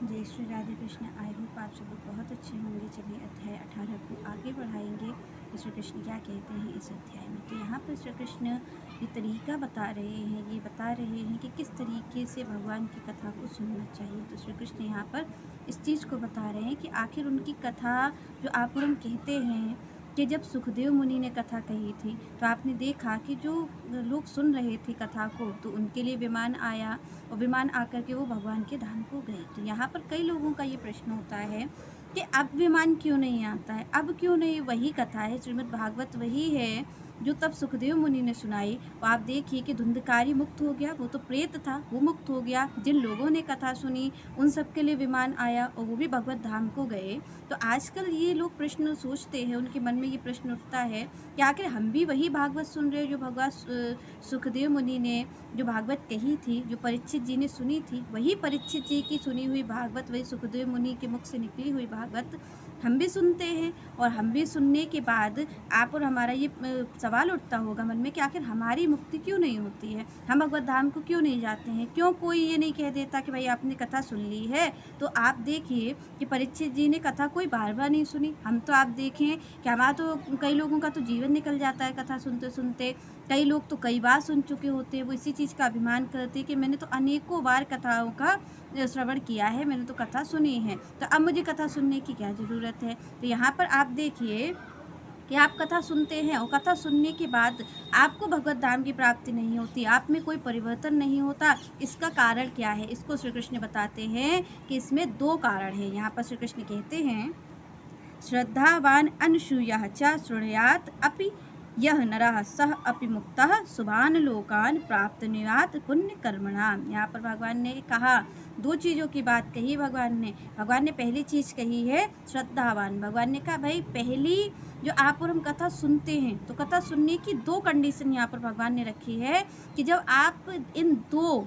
जय Shri Radhe Krishna. I hope आप सब लोग बहुत अच्छे होंगे। चलिए अध्याय 18 को आगे बढ़ाएंगे कि श्री कृष्ण क्या कहते हैं इस अध्याय में। तो यहाँ पर श्री कृष्ण ये तरीका बता रहे हैं, ये बता रहे हैं कि किस तरीके से भगवान की कथा को सुनना चाहिए। तो श्री कृष्ण यहाँ पर इस चीज़ को बता रहे हैं कि आखिर उनकी कथा जो आप और हम कहते हैं कि जब सुखदेव मुनि ने कथा कही थी तो आपने देखा कि जो लोग सुन रहे थे कथा को तो उनके लिए विमान आया और विमान आकर के वो भगवान के धाम को गए। तो यहाँ पर कई लोगों का ये प्रश्न होता है कि अब विमान क्यों नहीं आता है, अब क्यों नहीं वही कथा है, श्रीमद् भागवत वही है जो तब सुखदेव मुनि ने सुनाई। तो आप देखिए कि धुंधकारी मुक्त हो गया, वो तो प्रेत था, वो मुक्त हो गया। जिन लोगों ने कथा सुनी उन सब के लिए विमान आया और वो भी भगवत धाम को गए। तो आजकल ये लोग प्रश्न सोचते हैं, उनके मन में ये प्रश्न उठता है कि आखिर हम भी वही भागवत सुन रहे हैं जो भगवान सुखदेव मुनि ने जो भागवत कही थी, जो परीक्षित जी ने सुनी थी, वही परीक्षित जी की सुनी हुई भागवत, वही सुखदेव मुनि के मुख से निकली हुई भागवत हम भी सुनते हैं। और हम भी सुनने के बाद आप और हमारा ये सवाल उठता होगा मन में कि आखिर हमारी मुक्ति क्यों नहीं होती है, हम भगवत धाम को क्यों नहीं जाते हैं, क्यों कोई ये नहीं कह देता कि भाई आपने कथा सुन ली है। तो आप देखिए कि परीक्षित जी ने कथा कोई बार बार नहीं सुनी। हम तो आप देखें कि हमारा तो कई लोगों का तो जीवन निकल जाता है कथा सुनते सुनते। कई लोग तो कई बार सुन चुके होते हैं, वो इसी चीज़ का अभिमान करते हैं कि मैंने तो अनेकों बार कथाओं का श्रवण किया है, मैंने तो कथा सुनी है, तो अब मुझे कथा सुनने की क्या ज़रूरत है। तो यहाँ पर आप देखिए कि आप कथा सुनते हैं और कथा सुनने के बाद आपको भगवत धाम की प्राप्ति नहीं होती, आप में कोई परिवर्तन नहीं होता। इसका कारण क्या है, इसको श्री कृष्ण बताते हैं कि इसमें दो कारण हैं। यहाँ पर श्री कृष्ण कहते हैं श्रद्धावान अनसूयः च शृणुयात् अपि यह नरः सह अपि मुक्तः शुभान लोकान प्राप्नुयात् पुण्य कर्मणाम। यहाँ पर भगवान ने कहा, दो चीज़ों की बात कही भगवान ने पहली चीज़ कही है श्रद्धावान। भगवान ने कहा भाई पहली जो आप और हम कथा सुनते हैं तो कथा सुनने की दो कंडीशन यहाँ पर भगवान ने रखी है कि जब आप इन दो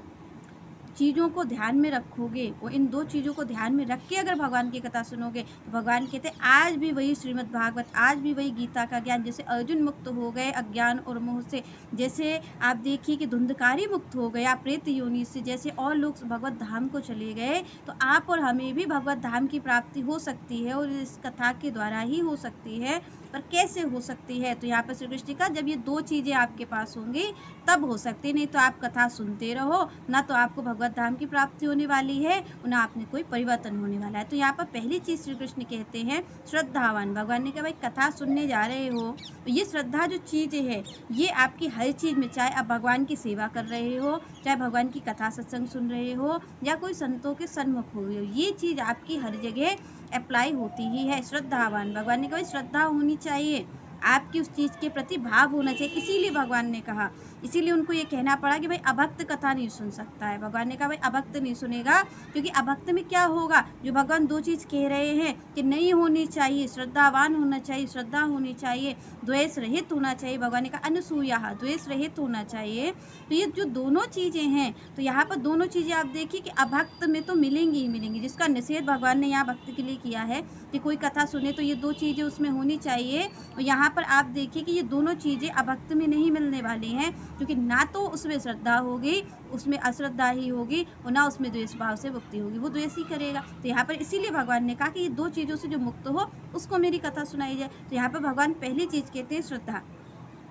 चीज़ों को ध्यान में रखोगे और इन दो चीज़ों को ध्यान में रख के अगर भगवान की कथा सुनोगे तो भगवान कहते हैं आज भी वही श्रीमद् भागवत, आज भी वही गीता का ज्ञान। जैसे अर्जुन मुक्त हो गए अज्ञान और मोह से, जैसे आप देखिए कि धुंधकारी मुक्त हो गया प्रेत योनि से, जैसे और लोग भगवत धाम को चले गए, तो आप और हमें भी भगवत धाम की प्राप्ति हो सकती है और इस कथा के द्वारा ही हो सकती है। पर कैसे हो सकती है, तो यहाँ पर श्री कृष्ण का जब ये दो चीज़ें आपके पास होंगी तब हो सकती, नहीं तो आप कथा सुनते रहो, ना तो आपको भगवत धाम की प्राप्ति होने वाली है और ना आपने कोई परिवर्तन होने वाला है। तो यहाँ पर पहली चीज़ श्री कृष्ण कहते हैं श्रद्धावान। भगवान ने कहा भाई कथा सुनने जा रहे हो तो ये श्रद्धा जो चीज़ है ये आपकी हर चीज़ में, चाहे आप भगवान की सेवा कर रहे हो, चाहे भगवान की कथा सत्संग सुन रहे हो या कोई संतों के सन्मुख हो रहे हो, ये चीज़ आपकी हर जगह अप्लाई होती ही है। श्रद्धावान, भगवान ने कहा श्रद्धा होनी चाहिए, आपकी उस चीज़ के प्रति भाव होना चाहिए, इसीलिए भगवान ने कहा, इसीलिए उनको ये कहना पड़ा कि भाई अभक्त कथा नहीं सुन सकता है। भगवान ने कहा भाई अभक्त नहीं सुनेगा, क्योंकि अभक्त में क्या होगा, जो भगवान दो चीज़ कह रहे हैं कि नहीं होनी चाहिए, श्रद्धावान होना चाहिए, श्रद्धा होनी चाहिए, द्वेष रहित होना चाहिए। भगवान ने कहा अनसूया, द्वेष रहित होना चाहिए। तो ये जो दोनों चीज़ें हैं, तो यहाँ पर दोनों चीज़ें आप देखिए कि अभक्त में तो मिलेंगी ही मिलेंगी, जिसका निषेध भगवान ने यहाँ भक्त के लिए किया है कि कोई कथा सुने तो ये दो चीज़ें उसमें होनी चाहिए। और यहाँ पर आप देखिए कि ये दोनों चीज़ें अभक्त में नहीं मिलने वाली हैं, क्योंकि ना तो उसमें श्रद्धा होगी, उसमें अश्रद्धा ही होगी, और ना उसमें द्वेष भाव से मुक्ति होगी, वो द्वेष ही करेगा। तो यहाँ पर इसीलिए भगवान ने कहा कि ये दो चीज़ों से जो मुक्त हो उसको मेरी कथा सुनाई जाए। तो यहाँ पर भगवान पहली चीज़ कहते हैं श्रद्धा।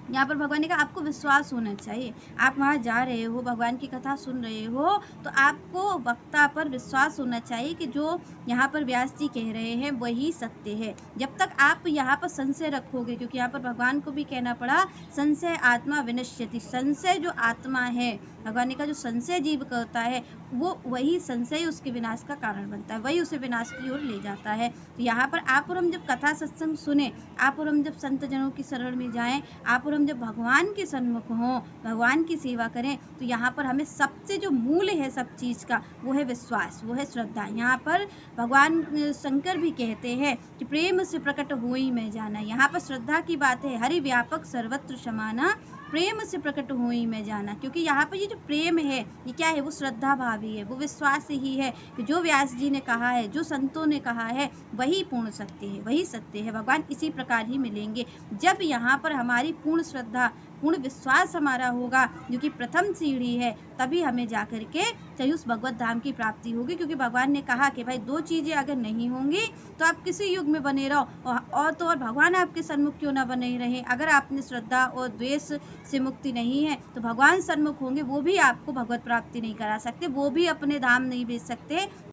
यहाँ पर भगवान ने कहा आपको विश्वास होना चाहिए, आप वहाँ जा रहे हो, भगवान की कथा सुन रहे हो, तो आपको वक्ता पर विश्वास होना चाहिए कि जो यहाँ पर व्यास जी कह रहे हैं वही सत्य है। जब तक आप यहाँ पर संशय रखोगे, क्योंकि यहाँ पर भगवान को भी कहना पड़ा संशय आत्मा विनश्यति, संशय जो आत्मा है, भगवान ने कहा जो संशय जीव करता है वो वही संशय उसके विनाश का कारण बनता है, वही उसे विनाश की ओर ले जाता है। तो यहाँ पर आप और हम जब कथा सत्संग सुने, आप और हम जब संत जनों की शरण में जाएं, आप और हम जब भगवान के सन्मुख हों, भगवान की सेवा करें, तो यहाँ पर हमें सबसे जो मूल है सब चीज़ का वो है विश्वास, वो है श्रद्धा। यहाँ पर भगवान शंकर भी कहते हैं कि प्रेम से प्रकट हुई मैं जाना। यहाँ पर श्रद्धा की बात है, हरि व्यापक सर्वत्र समाना, प्रेम से प्रकट हुई मैं जाना। क्योंकि यहाँ पर ये जो प्रेम है ये क्या है, वो श्रद्धा भावी है, वो विश्वास ही है कि जो व्यास जी ने कहा है, जो संतों ने कहा है वही पूर्ण सत्य है, वही सत्य है। भगवान इसी प्रकार ही मिलेंगे जब यहाँ पर हमारी पूर्ण श्रद्धा, पूर्ण विश्वास हमारा होगा, जो कि प्रथम सीढ़ी है, तभी हमें जा कर के चाहिए उस भगवत धाम की प्राप्ति होगी। क्योंकि भगवान ने कहा कि भाई 2 चीज़ें अगर नहीं होंगी तो आप किसी युग में बने रहो, और तो और भगवान आपके सन्मुख क्यों ना बने रहें। अगर आपने श्रद्धा और द्वेष से मुक्ति नहीं है तो भगवान सन्मुख होंगे, वो भी आपको भगवत प्राप्ति नहीं करा सकते, वो भी अपने धाम नहीं भेज सकते।